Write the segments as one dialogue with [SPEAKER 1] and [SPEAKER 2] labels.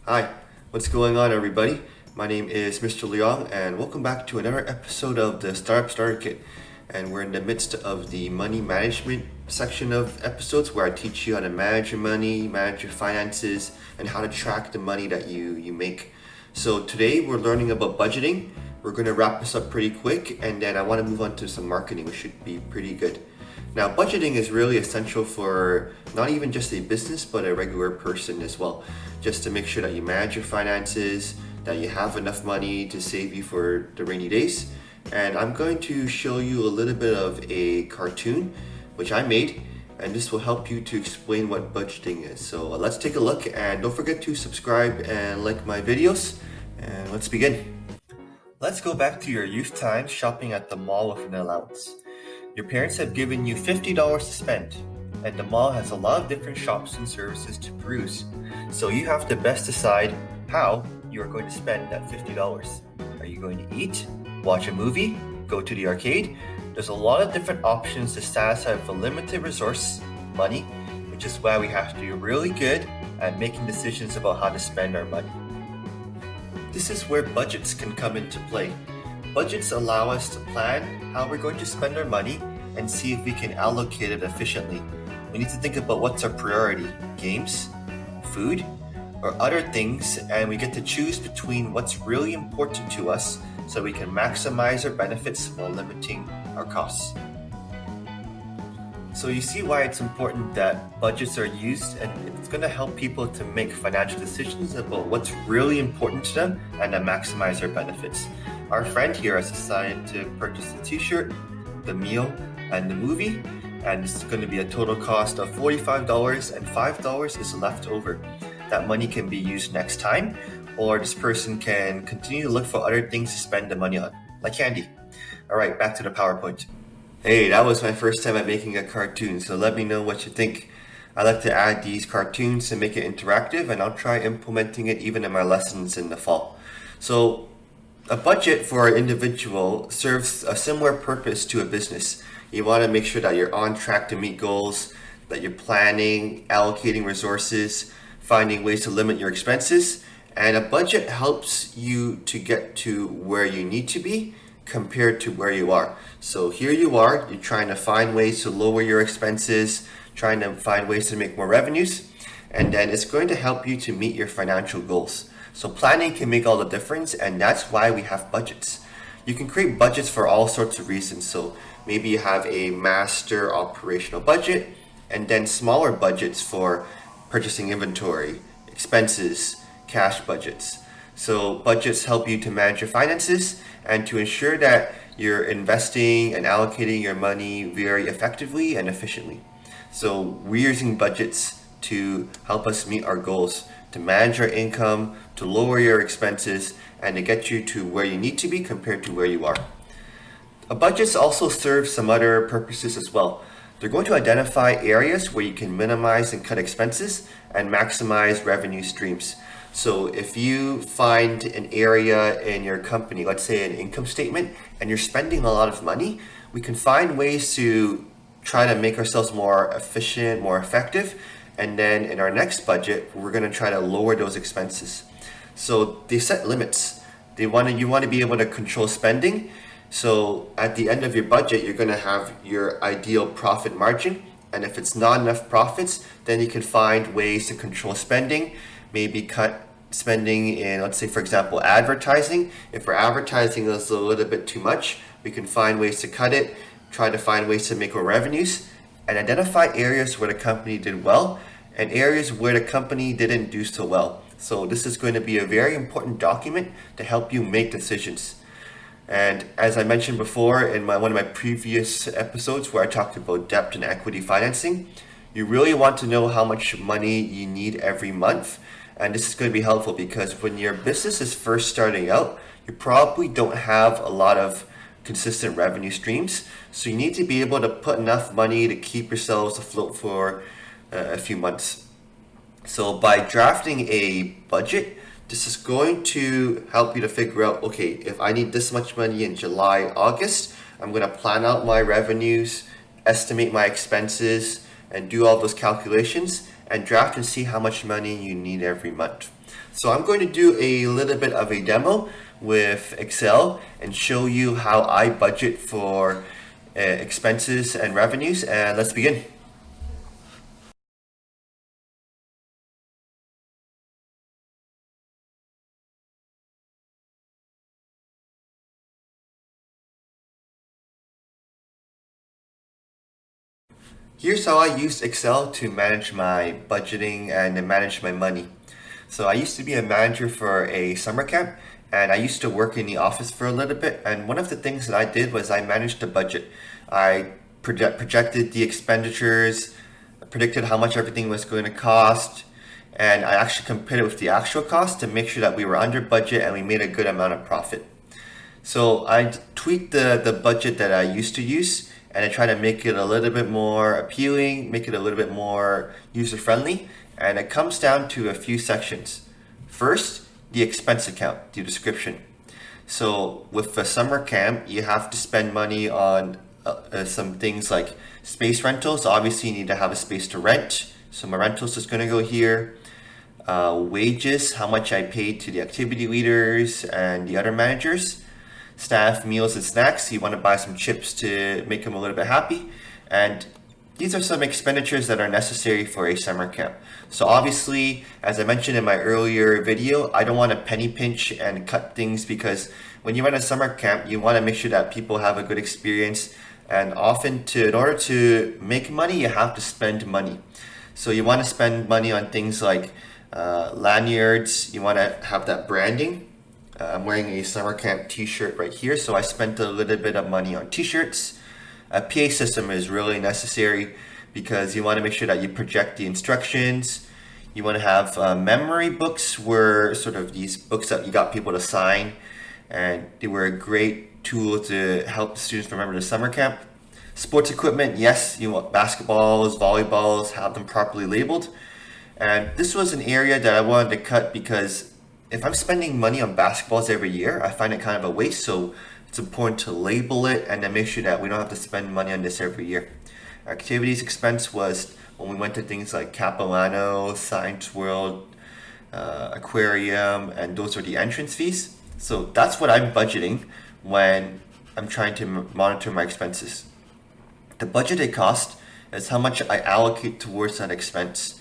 [SPEAKER 1] Hi, what's going on, everybody? My name is Mr. Leong, and welcome back to another episode of the Startup Starter Kit. And we're in the midst of the money management section of episodes where I teach you how to manage your money, manage your finances, and how to track the money that you make. So today we're learning about budgeting. We're going to wrap this up pretty quick, and then I want to move on to some marketing, which should be pretty good. Now, budgeting is really essential for not even just a business, but a regular person as well. Just to make sure that you manage your finances, that you have enough money to save you for the rainy days. And I'm going to show you a little bit of a cartoon, which I made, and this will help you to explain what budgeting is. So let's take a look, and don't forget to subscribe and like my videos, and let's begin. Let's go back to your youth time shopping at the mall with an allowance. Your parents have given you $50 to spend, and the mall has a lot of different shops and services to peruse. So you have to best decide how you are going to spend that $50. Are you going to eat, watch a movie, go to the arcade? There's a lot of different options to satisfy the limited resource, money, which is why we have to be really good at making decisions about how to spend our money. This is where budgets can come into play. Budgets allow us to plan how we're going to spend our money and see if we can allocate it efficiently. We need to think about what's our priority, games, food, or other things, and we get to choose between what's really important to us so we can maximize our benefits while limiting our costs. So you see why it's important that budgets are used, and it's going to help people to make financial decisions about what's really important to them and to maximize their benefits. Our friend here has decided to purchase the t-shirt, the meal, and the movie, and this is going to be a total cost of $45 and $5 is left over. That money can be used next time, or this person can continue to look for other things to spend the money on, like candy. All right, back to the PowerPoint. Hey, that was my first time at making a cartoon, so let me know what you think. I like to add these cartoons to make it interactive, and I'll try implementing it even in my lessons in the fall. So, a budget for an individual serves a similar purpose to a business. You want to make sure that you're on track to meet goals, that you're planning, allocating resources, finding ways to limit your expenses, and a budget helps you to get to where you need to be compared to where you are. So here you are, you're trying to find ways to lower your expenses, trying to find ways to make more revenues, and then it's going to help you to meet your financial goals. So planning can make all the difference, and that's why we have budgets. You can create budgets for all sorts of reasons. So maybe you have a master operational budget, and then smaller budgets for purchasing inventory, expenses, cash budgets. So budgets help you to manage your finances and to ensure that you're investing and allocating your money very effectively and efficiently. So we're using budgets to help us meet our goals, to manage our income, to lower your expenses, and to get you to where you need to be compared to where you are. Budgets also serve some other purposes as well. They're going to identify areas where you can minimize and cut expenses and maximize revenue streams. So if you find an area in your company, let's say an income statement, and you're spending a lot of money, we can find ways to try to make ourselves more efficient, more effective, and then in our next budget, we're going to try to lower those expenses. So they set limits. You want to be able to control spending. So at the end of your budget, you're going to have your ideal profit margin. And if it's not enough profits, then you can find ways to control spending, maybe cut spending in, let's say, for example, advertising. If our advertising is a little bit too much, we can find ways to cut it, try to find ways to make more revenues, and identify areas where the company did well and areas where the company didn't do so well. So this is going to be a very important document to help you make decisions. And as I mentioned before in one of my previous episodes where I talked about debt and equity financing, you really want to know how much money you need every month. And this is going to be helpful because when your business is first starting out, you probably don't have a lot of consistent revenue streams. So you need to be able to put enough money to keep yourselves afloat for a few months. So by drafting a budget, this is going to help you to figure out, okay, if I need this much money in July, August, I'm going to plan out my revenues, estimate my expenses, and do all those calculations and draft and see how much money you need every month. So I'm going to do a little bit of a demo with Excel and show you how I budget for expenses and revenues, and let's begin. Here's how I use Excel to manage my budgeting and to manage my money. So I used to be a manager for a summer camp, and I used to work in the office for a little bit. And one of the things that I did was I managed the budget. I projected the expenditures, predicted how much everything was going to cost, and I actually compared it with the actual cost to make sure that we were under budget and we made a good amount of profit. So I tweaked the budget that I used to use, and I try to make it a little bit more appealing, make it a little bit more user friendly. And it comes down to a few sections. First, the expense account, the description. So with the summer camp, you have to spend money on some things like space rentals. Obviously, you need to have a space to rent. So my rentals is going to go here. Wages, how much I paid to the activity leaders and the other managers. Staff meals and snacks, you want to buy some chips to make them a little bit happy. And these are some expenditures that are necessary for a summer camp. So obviously, as I mentioned in my earlier video, I don't want to penny pinch and cut things, because when you run a summer camp, you want to make sure that people have a good experience. And often, in order to make money, you have to spend money. So you want to spend money on things like lanyards. You want to have that branding. I'm wearing a summer camp t-shirt right here, so I spent a little bit of money on t-shirts. A PA system is really necessary because you want to make sure that you project the instructions. You want to have memory books, were sort of these books that you got people to sign, and they were a great tool to help students remember the summer camp. Sports equipment, yes, you want basketballs, volleyballs, have them properly labeled. And this was an area that I wanted to cut because if I'm spending money on basketballs every year, I find it kind of a waste. So it's important to label it and then make sure that we don't have to spend money on this every year. Activities expense was when we went to things like Capilano, Science World, Aquarium, and those are the entrance fees. So that's what I'm budgeting when I'm trying to monitor my expenses. The budgeted cost is how much I allocate towards that expense,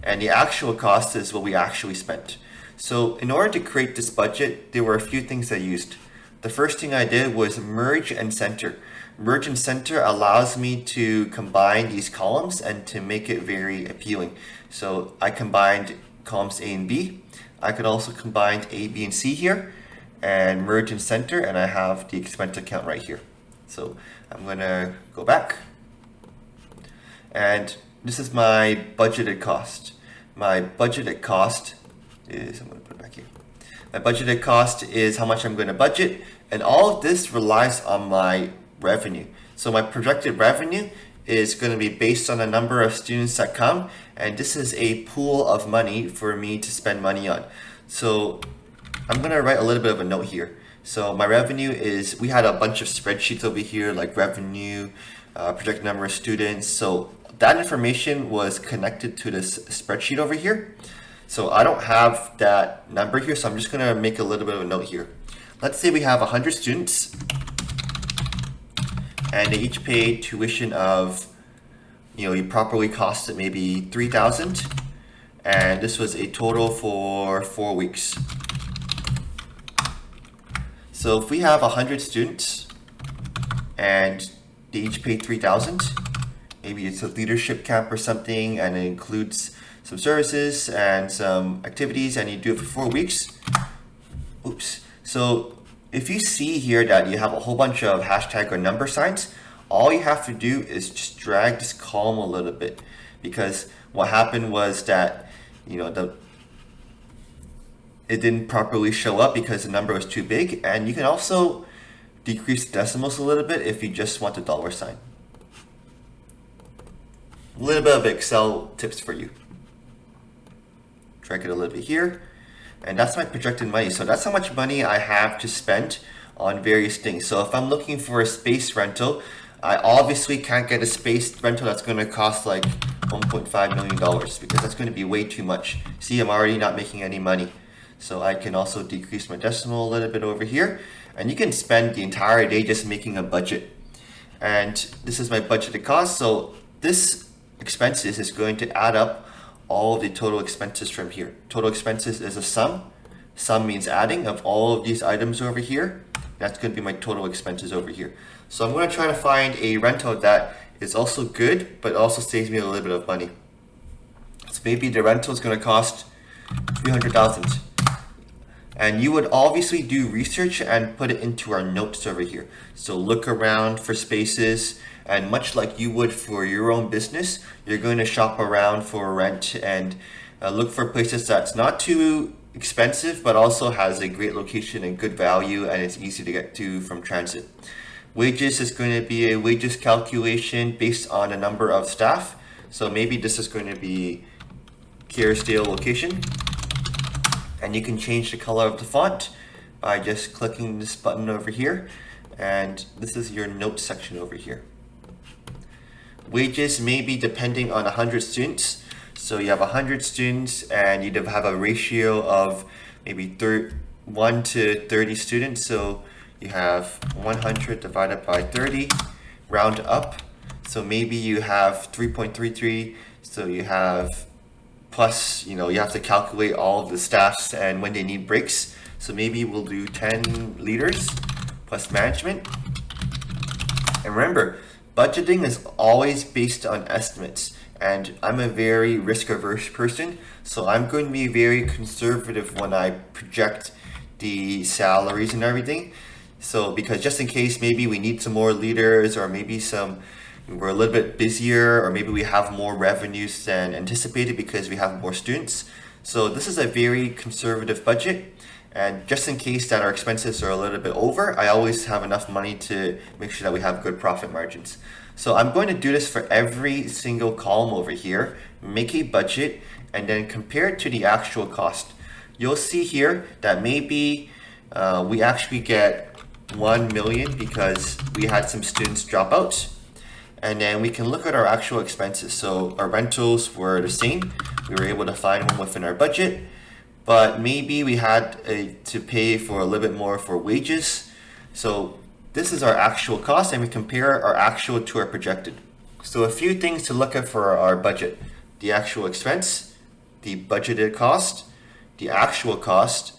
[SPEAKER 1] and the actual cost is what we actually spent. So in order to create this budget, there were a few things I used. The first thing I did was merge and center. Merge and center allows me to combine these columns and to make it very appealing. So I combined columns A and B. I could also combine A, B, and C here and merge and center, and I have the expense account right here. So I'm gonna go back, and this is my budgeted cost. My budgeted cost is, I'm going to put it back here. My budgeted cost is how much I'm going to budget, and all of this relies on my revenue. So my projected revenue is going to be based on the number of students that come, and this is a pool of money for me to spend money on. So I'm going to write a little bit of a note here. So my revenue is, we had a bunch of spreadsheets over here, like revenue, projected number of students. So that information was connected to this spreadsheet over here. So I don't have that number here, so I'm just gonna make a little bit of a note here. Let's say we have 100 students, and they each pay tuition of, you properly cost it maybe 3,000, and this was a total for 4 weeks. So if we have 100 students, and they each pay 3,000, maybe it's a leadership camp or something, and it includes some services and some activities, and you do it for 4 weeks. Oops. So if you see here that you have a whole bunch of hashtag or number signs, all you have to do is just drag this column a little bit, because what happened was that it didn't properly show up because the number was too big. And you can also decrease decimals a little bit if you just want the dollar sign. A little bit of Excel tips for you. Drag it a little bit here, and that's my projected money. So that's how much money I have to spend on various things. So if I'm looking for a space rental, I obviously can't get a space rental that's going to cost like $1.5 million because that's going to be way too much. See, I'm already not making any money. So I can also decrease my decimal a little bit over here. And you can spend the entire day just making a budget. And this is my budgeted cost. So this expenses is going to add up all of the total expenses from here. Total expenses is a sum. Sum means adding of all of these items over here. That's going to be my total expenses over here. So I'm going to try to find a rental that is also good, but also saves me a little bit of money. So maybe the rental is going to cost $300,000. And you would obviously do research and put it into our notes over here. So look around for spaces, and much like you would for your own business, you're going to shop around for rent and look for places that's not too expensive, but also has a great location and good value, and it's easy to get to from transit. Wages is going to be a wages calculation based on a number of staff. So maybe this is going to be Kerrisdale location. And you can change the color of the font by just clicking this button over here. And this is your notes section over here. Wages may be depending on 100 students. So you have 100 students and you'd have a ratio of maybe 1 to 30 students. So you have 100 divided by 30, round up. So maybe you have 3.33. So you have plus, you have to calculate all of the staffs and when they need breaks. So maybe we'll do 10 leaders plus management. And remember, budgeting is always based on estimates. And I'm a very risk-averse person, so I'm going to be very conservative when I project the salaries and everything. So because just in case maybe we need some more leaders, or maybe we're a little bit busier, or maybe we have more revenues than anticipated because we have more students. So this is a very conservative budget. And just in case that our expenses are a little bit over, I always have enough money to make sure that we have good profit margins. So I'm going to do this for every single column over here, make a budget, and then compare it to the actual cost. You'll see here that maybe we actually get 1 million because we had some students drop out. And then we can look at our actual expenses. So our rentals were the same. We were able to find one within our budget, but maybe we had to pay for a little bit more for wages. So this is our actual cost, and we compare our actual to our projected. So a few things to look at for our budget: the actual expense, the budgeted cost, the actual cost,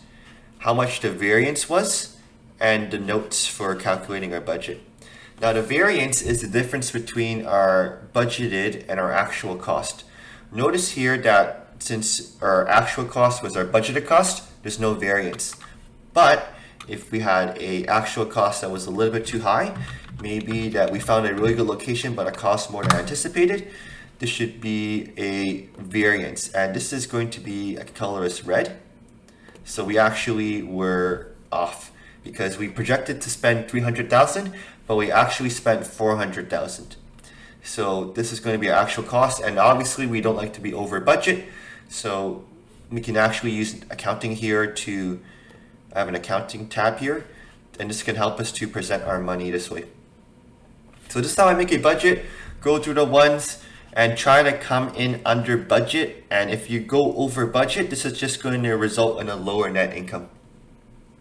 [SPEAKER 1] how much the variance was, and the notes for calculating our budget. Now the variance is the difference between our budgeted and our actual cost. Notice here that since our actual cost was our budgeted cost, there's no variance. But if we had a actual cost that was a little bit too high, maybe that we found a really good location but it cost more than anticipated, this should be a variance. And this is going to be a color as red. So we actually were off because we projected to spend 300,000, but we actually spent 400,000. So this is going to be our actual cost, and obviously we don't like to be over budget. So we can actually use accounting here to have an accounting tab here, and this can help us to present our money this way. So this is how I make a budget. Go through the ones and try to come in under budget. And if you go over budget, this is just going to result in a lower net income.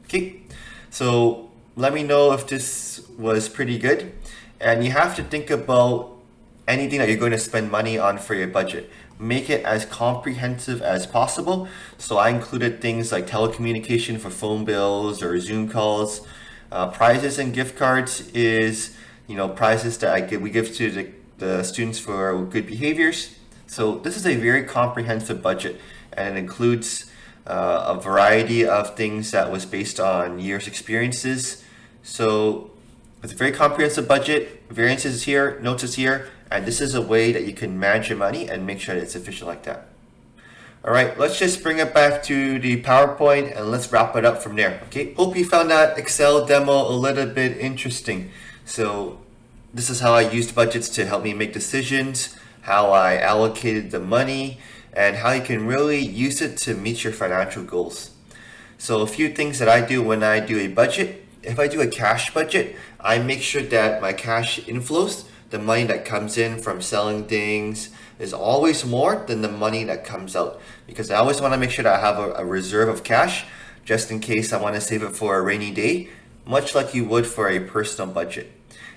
[SPEAKER 1] Okay, so let me know if this was pretty good. And you have to think about anything that you're going to spend money on for your budget. Make it as comprehensive as possible. So I included things like telecommunication for phone bills or Zoom calls. Prizes and gift cards is, prizes that we give to the students for good behaviors. So this is a very comprehensive budget, and it includes a variety of things that was based on years' experiences. So it's a very comprehensive budget. Variances is here, notes is here, and this is a way that you can manage your money and make sure that it's efficient like that. All right, let's just bring it back to the PowerPoint and let's wrap it up from there. Okay, hope you found that Excel demo a little bit interesting. So this is how I used budgets to help me make decisions, how I allocated the money, and how you can really use it to meet your financial goals. So a few things that I do when I do a budget. If I do a cash budget, I make sure that my cash inflows the money that comes in from selling things is always more than the money that comes out, because I always want to make sure that I have a reserve of cash just in case I want to save it for a rainy day, much like you would for a personal budget.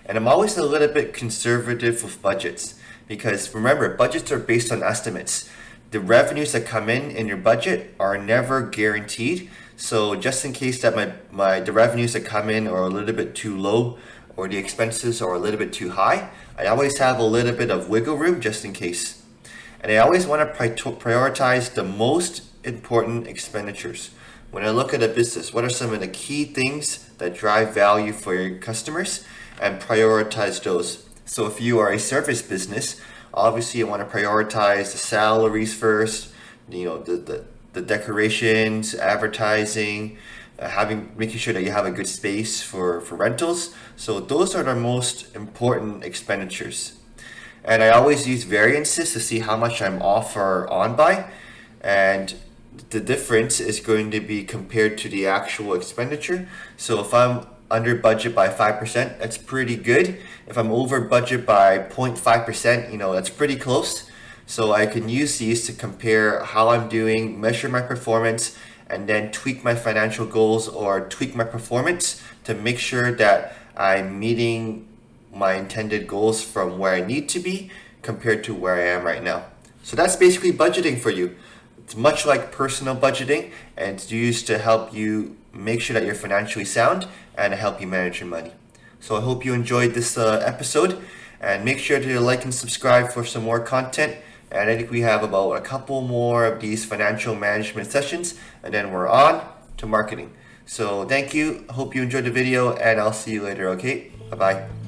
[SPEAKER 1] And I'm always a little bit conservative with budgets, because remember, budgets are based on estimates. The revenues that come in your budget are never guaranteed. So just in case that the revenues that come in are a little bit too low, or the expenses are a little bit too high, I always have a little bit of wiggle room just in case. And I always want to prioritize the most important expenditures. When I look at a business, what are some of the key things that drive value for your customers, and prioritize those. So if you are a service business, obviously you want to prioritize the salaries first, the decorations, advertising, making sure that you have a good space for rentals. So those are the most important expenditures. And I always use variances to see how much I'm off or on by. And the difference is going to be compared to the actual expenditure. So if I'm under budget by 5%, that's pretty good. If I'm over budget by 0.5%, that's pretty close. So I can use these to compare how I'm doing, measure my performance, and then tweak my financial goals or tweak my performance to make sure that I'm meeting my intended goals from where I need to be compared to where I am right now. So that's basically budgeting for you. It's much like personal budgeting, and it's used to help you make sure that you're financially sound and to help you manage your money. So I hope you enjoyed this episode, and make sure to like and subscribe for some more content. And I think we have about a couple more of these financial management sessions, and then we're on to marketing. So thank you. Hope you enjoyed the video, and I'll see you later, okay? Bye-bye.